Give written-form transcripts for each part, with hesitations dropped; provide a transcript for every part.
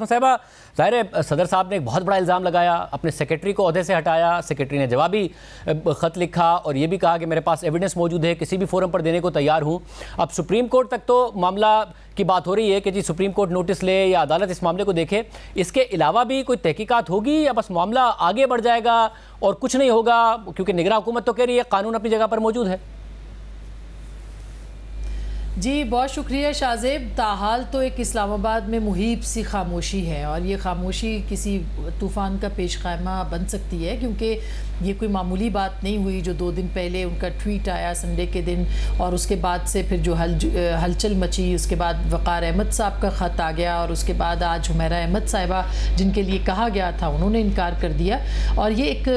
صاحبہ، ظاہر ہے صدر صاحب نے ایک بہت بڑا الزام لگایا، اپنے سیکرٹری کو عہدے سے ہٹایا، سیکرٹری نے جوابی خط لکھا اور یہ بھی کہا کہ میرے پاس ایویڈنس موجود ہے، کسی بھی فورم پر دینے کو تیار ہوں۔ اب سپریم کورٹ تک تو معاملہ کی بات ہو رہی ہے کہ جی سپریم کورٹ نوٹس لے یا عدالت اس معاملے کو دیکھے، اس کے علاوہ بھی کوئی تحقیقات ہوگی یا بس معاملہ آگے بڑھ جائے گا اور کچھ نہیں ہوگا؟ کیونکہ نگراں حکومت تو کہہ رہی ہے قانون اپنی جگہ پر موجود ہے۔ جی بہت شکریہ شاہزیب۔ تاحال تو ایک اسلام آباد میں محیب سی خاموشی ہے، اور یہ خاموشی کسی طوفان کا پیش خیمہ بن سکتی ہے، کیونکہ یہ کوئی معمولی بات نہیں ہوئی جو 2 دن پہلے ان کا ٹویٹ آیا سنڈے کے دن، اور اس کے بعد سے پھر جو ہلچل مچی، اس کے بعد وقار احمد صاحب کا خط آ گیا، اور اس کے بعد آج حمیرہ احمد صاحبہ جن کے لیے کہا گیا تھا انہوں نے انکار کر دیا۔ اور یہ ایک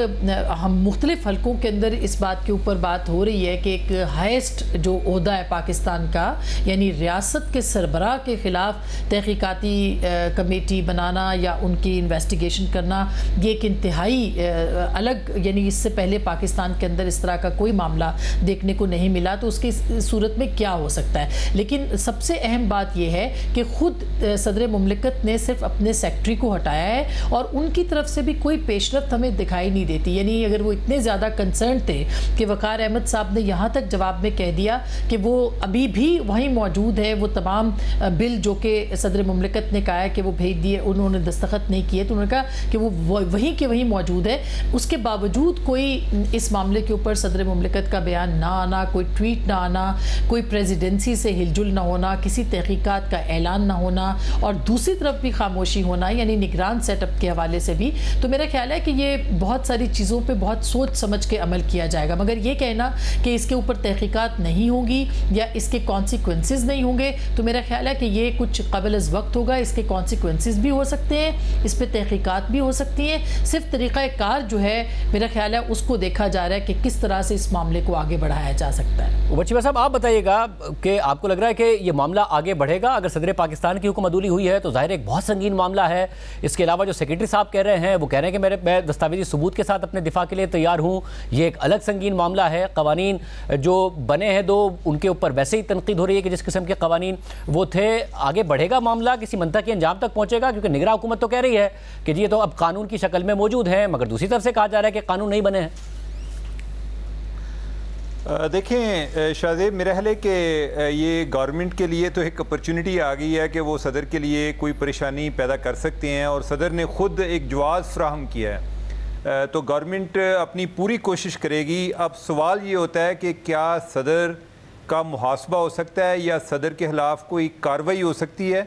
ہم مختلف حلقوں کے اندر اس بات کے اوپر بات ہو رہی ہے کہ ایک ہائیسٹ جو عہدہ ہے پاکستان کا، یعنی ریاست کے سربراہ کے خلاف تحقیقاتی کمیٹی بنانا یا ان کی انویسٹیگیشن کرنا، یہ ایک انتہائی الگ، یعنی اس سے پہلے پاکستان کے اندر اس طرح کا کوئی معاملہ دیکھنے کو نہیں ملا، تو اس کی صورت میں کیا ہو سکتا ہے۔ لیکن سب سے اہم بات یہ ہے کہ خود صدر مملکت نے صرف اپنے سیکٹری کو ہٹایا ہے، اور ان کی طرف سے بھی کوئی پیش رفت ہمیں دکھائی نہیں دیتی۔ یعنی اگر وہ اتنے زیادہ کنسرن تھے کہ وقار احمد صاحب نے یہاں تک جواب میں کہہ دیا کہ وہ ابھی بھی وہیں موجود ہے، وہ تمام بل جو کہ صدر مملکت نے کہا ہے کہ وہ بھیج دیے، انہوں نے دستخط نہیں کیے، تو انہوں نے کہا کہ وہ وہیں کے وہیں موجود ہے، اس کے باوجود کوئی اس معاملے کے اوپر صدر مملکت کا بیان نہ آنا، کوئی ٹویٹ نہ آنا، کوئی پریزیڈنسی سے ہل جل نہ ہونا، کسی تحقیقات کا اعلان نہ ہونا، اور دوسری طرف بھی خاموشی ہونا، یعنی نگران سیٹ اپ کے حوالے سے بھی، تو میرا خیال ہے کہ یہ بہت ساری چیزوں پہ بہت سوچ سمجھ کے عمل کیا جائے گا۔ مگر یہ کہنا کہ اس کے اوپر تحقیقات نہیں ہوں گی یا اس کے کانسیکوینسز نہیں ہوں گے، تو میرا خیال ہے کہ یہ کچھ قبل از وقت ہوگا، اس کے کانسیکوینسز بھی ہو سکتے ہیں، اس پہ تحقیقات بھی ہو سکتی ہیں، صرف طریقہ کار جو ہے میرا خیال ہے اس کو دیکھا جا رہا ہے کہ کس طرح سے اس معاملے کو آگے بڑھایا جا سکتا ہے۔ بچیبہ صاحب آپ بتائیے گا کہ آپ کو لگ رہا ہے کہ یہ معاملہ آگے بڑھے گا؟ اگر صدر پاکستان کی حکم عدولی ہوئی ہے تو ظاہر ایک بہت سنگین معاملہ ہے۔ اس کے علاوہ جو سیکرٹری صاحب کہہ رہے ہیں وہ کہہ رہے ہیں کہ میں دستاویزی ثبوت کے ساتھ اپنے دفاع کے لیے تیار ہوں، یہ ایک الگ سنگین معاملہ ہے۔ قوانین جو بنے ہیں دو، ان کے اوپر ویسے ہی تنقید ہو رہی ہے کہ جس قسم کے قوانین وہ تھے، آگے بڑھے گا معاملہ، کسی منطقی انجام تک پہنچے گا؟ کیونکہ نگراں حکومت تو کہہ رہی ہے کہ جی یہ تو اب قانون کی شکل میں موجود ہیں، مگر دوسری طرف سے کہا جا رہا ہے کہ قانون نہیں بنے ہیں۔ دیکھیں شاہزیب، میرا خیال ہے کہ یہ گورنمنٹ کے لیے تو ایک اپرچونٹی آ گئی ہے کہ وہ صدر کے لیے کوئی پریشانی پیدا کر سکتے ہیں، اور صدر نے خود ایک جواز فراہم کیا ہے، تو گورنمنٹ اپنی پوری کوشش کرے گی۔ اب سوال یہ ہوتا ہے کہ کیا صدر کا محاسبہ ہو سکتا ہے یا صدر کے خلاف کوئی کارروائی ہو سکتی ہے؟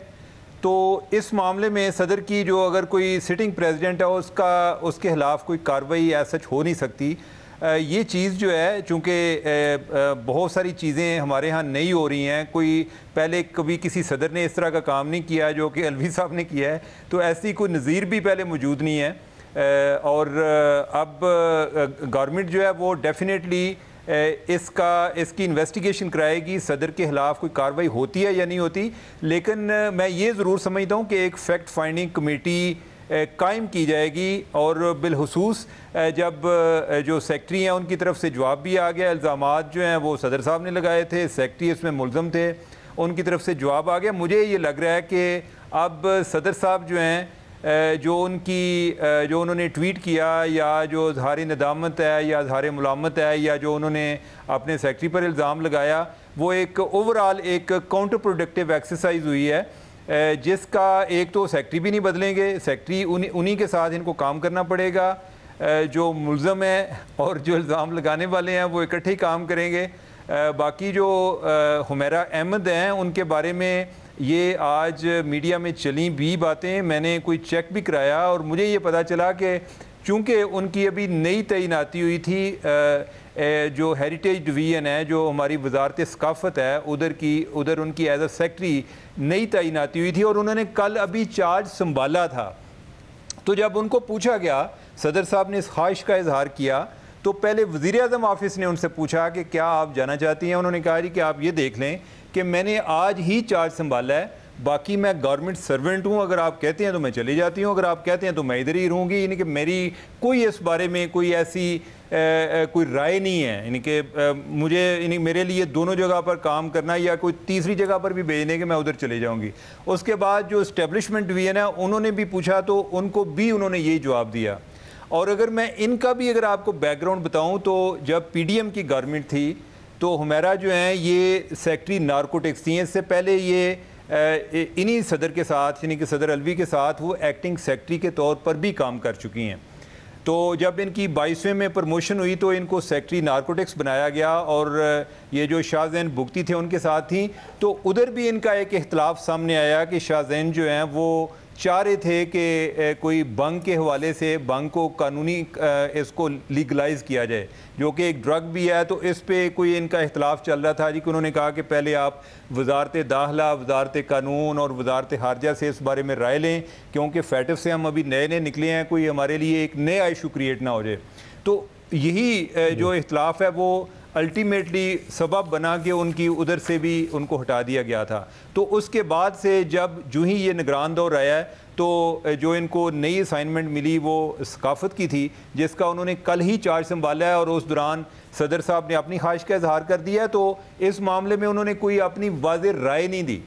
تو اس معاملے میں صدر کی جو اگر کوئی سٹنگ پریزیڈنٹ ہے اس کے خلاف کوئی کارروائی ایسا ہو نہیں سکتی۔ یہ چیز جو ہے چونکہ بہت ساری چیزیں ہمارے ہاں نئی ہو رہی ہیں، کوئی پہلے کبھی کسی صدر نے اس طرح کا کام نہیں کیا جو کہ الوی صاحب نے کیا ہے، تو ایسی کوئی نظیر بھی پہلے موجود نہیں ہے، اور اب گورنمنٹ جو ہے وہ ڈیفینیٹلی اس کی انویسٹیگیشن کرائے گی، صدر کے خلاف کوئی کارروائی ہوتی ہے یا نہیں ہوتی۔ لیکن میں یہ ضرور سمجھتا ہوں کہ ایک فیکٹ فائنڈنگ کمیٹی قائم کی جائے گی، اور بالخصوص جب جو سیکٹری ہیں ان کی طرف سے جواب بھی آ گیا، الزامات جو ہیں وہ صدر صاحب نے لگائے تھے، سیکٹری اس میں ملزم تھے، ان کی طرف سے جواب آ گیا۔ مجھے یہ لگ رہا ہے کہ اب صدر صاحب جو ہیں جو انہوں نے ٹویٹ کیا یا جو اظہار ندامت ہے یا اظہار ملامت ہے یا جو انہوں نے اپنے سیکٹری پر الزام لگایا، وہ ایک اوورآل ایک کاؤنٹر پروڈکٹیو ایکسرسائز ہوئی ہے، جس کا ایک تو سیکٹری بھی نہیں بدلیں گے، سیکٹری انہی کے ساتھ ان کو کام کرنا پڑے گا، جو ملزم ہیں اور جو الزام لگانے والے ہیں وہ اکٹھے ہی کام کریں گے۔ باقی جو حمیرہ احمد ہیں ان کے بارے میں یہ آج میڈیا میں چلیں بھی باتیں، میں نے کوئی چیک بھی کرایا اور مجھے یہ پتہ چلا کہ چونکہ ان کی ابھی نئی تعیناتی ہوئی تھی، جو ہیریٹیج ڈویژن ہے جو ہماری وزارت ثقافت ہے ادھر ان کی ایز اے سیکٹری نئی تعیناتی ہوئی تھی، اور انہوں نے کل ابھی چارج سنبھالا تھا۔ تو جب ان کو پوچھا گیا، صدر صاحب نے اس خواہش کا اظہار کیا، تو پہلے وزیر اعظم آفس نے ان سے پوچھا کہ کیا آپ جانا چاہتی ہیں؟ انہوں نے کہا جی کہ آپ یہ دیکھ لیں کہ میں نے آج ہی چارج سنبھالا ہے، باقی میں گورنمنٹ سرونٹ ہوں، اگر آپ کہتے ہیں تو میں چلی جاتی ہوں، اگر آپ کہتے ہیں تو میں ادھر ہی رہوں گی، یعنی کہ میری کوئی اس بارے میں کوئی ایسی کوئی رائے نہیں ہے، یعنی کہ مجھے یعنی میرے لیے دونوں جگہ پر کام کرنا یا کوئی تیسری جگہ پر بھی بھیجنے کہ میں ادھر چلے جاؤں گی۔ اس کے بعد جو اسٹیبلشمنٹ ڈویژن ہے انہوں نے بھی پوچھا تو ان کو بھی انہوں نے یہی جواب دیا۔ اور اگر میں ان کا بھی اگر آپ کو بیک گراؤنڈ بتاؤں تو جب پی ڈی ایم کی گورنمنٹ تھی تو حمیرہ جو ہیں یہ سیکٹری نارکوٹکس تھیں، اس سے پہلے یہ انہی صدر کے ساتھ یعنی کہ صدر الوی کے ساتھ وہ ایکٹنگ سیکٹری کے طور پر بھی کام کر چکی ہیں۔ تو جب ان کی 22ویں میں پروموشن ہوئی تو ان کو سیکٹری نارکوٹکس بنایا گیا، اور یہ جو شاہ زین بگٹی تھے ان کے ساتھ تھیں، تو ادھر بھی ان کا ایک اختلاف سامنے آیا کہ شاہ زین جو ہیں وہ چاہ رہے تھے کہ کوئی بنگ کے حوالے سے بنگ کو قانونی اس کو لیگلائز کیا جائے، جو کہ ایک ڈرگ بھی ہے، تو اس پہ کوئی ان کا اختلاف چل رہا تھا جی کہ انہوں نے کہا کہ پہلے آپ وزارت داخلہ، وزارت قانون اور وزارت خارجہ سے اس بارے میں رائے لیں، کیونکہ فیٹف سے ہم ابھی نئے نکلے ہیں، کوئی ہمارے لیے ایک نیا ایشو کریٹ نہ ہو جائے۔ تو یہی جو اختلاف ہے وہ الٹیمیٹلی سبب بنا کہ ان کی ادھر سے بھی ان کو ہٹا دیا گیا تھا۔ تو اس کے بعد سے جب جو ہی یہ نگران دور آیا ہے تو جو ان کو نئی اسائنمنٹ ملی وہ ثقافت کی تھی، جس کا انہوں نے کل ہی چارج سنبھالا ہے، اور اس دوران صدر صاحب نے اپنی خواہش کا اظہار کر دیا ہے، تو اس معاملے میں انہوں نے کوئی اپنی واضح رائے نہیں دی۔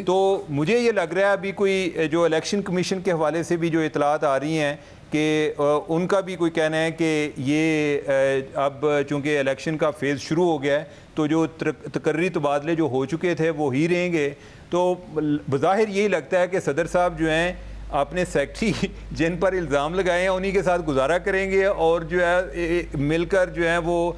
تو مجھے یہ لگ رہا ہے ابھی کوئی جو الیکشن کمیشن کے حوالے سے بھی جو اطلاعات آ رہی ہیں کہ ان کا بھی کوئی کہنا ہے کہ یہ اب چونکہ الیکشن کا فیز شروع ہو گیا ہے تو جو تقرری تبادلے جو ہو چکے تھے وہ ہی رہیں گے۔ تو بظاہر یہی لگتا ہے کہ صدر صاحب جو ہیں اپنے سیکٹری جن پر الزام لگائے ہیں انہی کے ساتھ گزارا کریں گے، اور جو ہے مل کر جو ہے وہ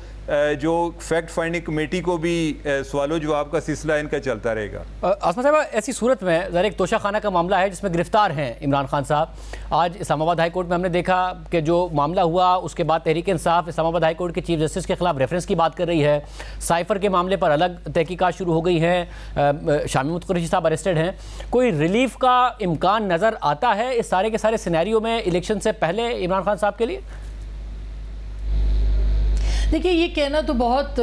جو فیکٹ فائنڈنگ کمیٹی کو بھی سوال و جواب کا سلسلہ ان کا چلتا رہے گا۔ عاصمہ صاحبہ، ایسی صورت میں ذرا ایک توشہ خانہ کا معاملہ ہے جس میں گرفتار ہیں عمران خان صاحب۔ آج اسلام آباد ہائی کورٹ میں ہم نے دیکھا کہ جو معاملہ ہوا اس کے بعد تحریک انصاف اسلام آباد ہائی کورٹ کے چیف جسٹس کے خلاف ریفرنس کی بات کر رہی ہے، سائفر کے معاملے پر الگ تحقیقات شروع ہو گئی ہیں، شامی متقرشی صاحب اریسٹڈ ہیں۔ کوئی ریلیف کا امکان نظر آتا ہے اس سارے کے سارے سینیریو میں الیکشن سے پہلے عمران خان صاحب کے لیے؟ دیکھیے، یہ کہنا تو بہت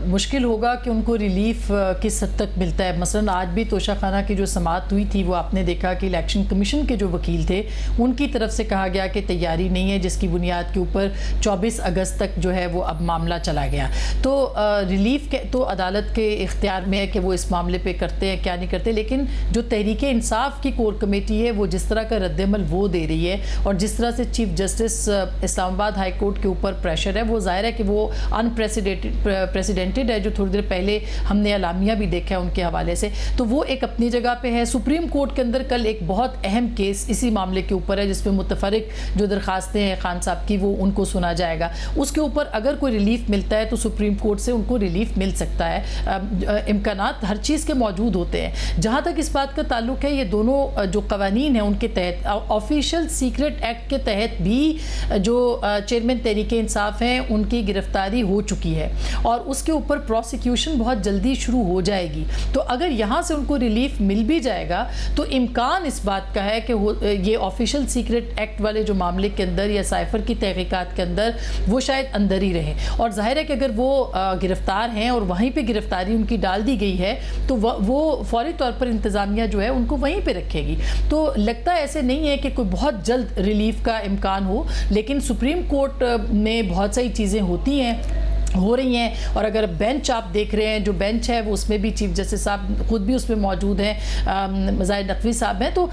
مشکل ہوگا کہ ان کو ریلیف کس حد تک ملتا ہے۔ مثلا آج بھی توشہ خانہ کی جو سماعت ہوئی تھی وہ آپ نے دیکھا کہ الیکشن کمیشن کے جو وکیل تھے ان کی طرف سے کہا گیا کہ تیاری نہیں ہے، جس کی بنیاد کے اوپر 24 اگست تک جو ہے وہ اب معاملہ چلا گیا۔ تو ریلیف تو عدالت کے اختیار میں ہے کہ وہ اس معاملے پہ کرتے ہیں کیا نہیں کرتے، لیکن جو تحریک انصاف کی کور کمیٹی ہے وہ جس طرح کا رد عمل وہ دے رہی ہے اور جس طرح سے چیف جسٹس اسلام آباد ہائی کورٹ کے اوپر پریشر ہے، وہ ظاہر ہے کہ وہ پریسیڈنٹڈ ہے، جو تھوڑی دیر پہلے ہم نے اعلامیہ بھی دیکھا ہے ان کے حوالے سے، تو وہ ایک اپنی جگہ پہ ہے۔ سپریم کورٹ کے اندر کل ایک بہت اہم کیس اسی معاملے کے اوپر ہے جس پہ متفرق جو درخواستیں ہیں خان صاحب کی وہ ان کو سنا جائے گا۔ اس کے اوپر اگر کوئی ریلیف ملتا ہے تو سپریم کورٹ سے ان کو ریلیف مل سکتا ہے، امکانات ہر چیز کے موجود ہوتے ہیں۔ جہاں تک اس بات کا تعلق ہے، یہ دونوں جو قوانین ہیں ان کے تحت آفیشل سیکرٹ ایکٹ کے تحت بھی جو چیئرمین تحریک انصاف ہیں ان کی گرفتاری ہو چکی ہے اور اس کے اوپر پروسیکیوشن بہت جلدی شروع ہو جائے گی۔ تو اگر یہاں سے ان کو ریلیف مل بھی جائے گا تو امکان اس بات کا ہے کہ یہ آفیشل سیکرٹ ایکٹ والے جو معاملے کے اندر یا سائفر کی تحقیقات کے اندر وہ شاید اندر ہی رہیں، اور ظاہر ہے کہ اگر وہ گرفتار ہیں اور وہیں پہ گرفتاری ان کی ڈال دی گئی ہے تو وہ فوری طور پر انتظامیہ جو ہے ان کو وہیں پہ رکھے گی۔ تو لگتا ہے ایسے نہیں ہے کہ کوئی بہت جلد ریلیف کا امکان ہو، لیکن سپریم کورٹ میں بہت ساری چیزیں ہوتی ہیں، ہو رہی ہیں، اور اگر بینچ آپ دیکھ رہے ہیں، جو بینچ ہے وہ اس میں بھی چیف جسٹس صاحب خود بھی اس میں موجود ہیں، زاہد نقوی صاحب ہیں، تو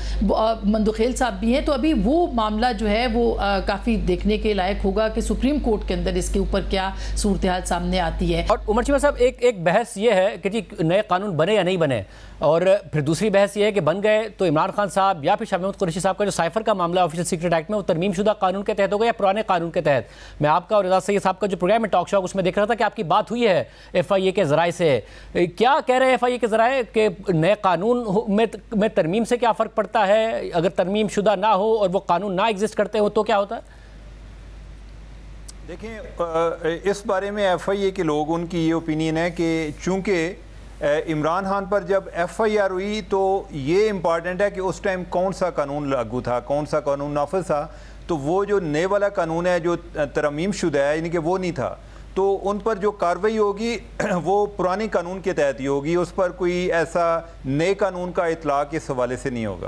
مندوخیل صاحب بھی ہیں، تو ابھی وہ معاملہ جو ہے وہ کافی دیکھنے کے لائق ہوگا کہ سپریم کورٹ کے اندر اس کے اوپر کیا صورتحال سامنے آتی ہے۔ اور عمر چیمہ صاحب، ایک بحث یہ ہے کہ جی نئے قانون بنے یا نہیں بنے، اور پھر دوسری بحث یہ ہے کہ بن گئے تو عمران خان صاحب یا پھر شاہ محمود قریشی صاحب کا جو سائفر کا معاملہ آفیشل سیکرٹ ایکٹ میں وہ ترمیم شدہ قانون کے تحت ہوگا یا پرانے قانون کے تحت؟ میں آپ کا اور رضا سید صاحب کا جو پروگرام ہے ٹاک شو اس میں دیکھ رہا تھا کہ آپ کی بات ہوئی ہے ایف آئی اے کے ذرائع سے، کیا کہہ رہے ہیں ایف آئی اے کے ذرائع کہ نئے قانون میں ترمیم سے کیا فرق پڑتا ہے؟ اگر ترمیم شدہ نہ ہو اور وہ قانون نہ ایگزسٹ کرتے ہو تو کیا ہوتا ہے؟ دیکھیں، اس بارے میں ایف آئی اے کے لوگ ان کی یہ اوپینین ہے کہ چونکہ عمران خان پر جب ایف آئی آر ہوئی تو یہ امپارٹنٹ ہے کہ اس ٹائم کون سا قانون لاگو تھا، کون سا قانون نافذ تھا، تو وہ جو نئے والا قانون ہے جو ترمیم شدہ ہے یعنی کہ وہ نہیں تھا۔ تو ان پر جو کارروائی ہوگی وہ پرانے قانون کے تحت ہی ہوگی، اس پر کوئی ایسا نئے قانون کا اطلاق اس حوالے سے نہیں ہوگا۔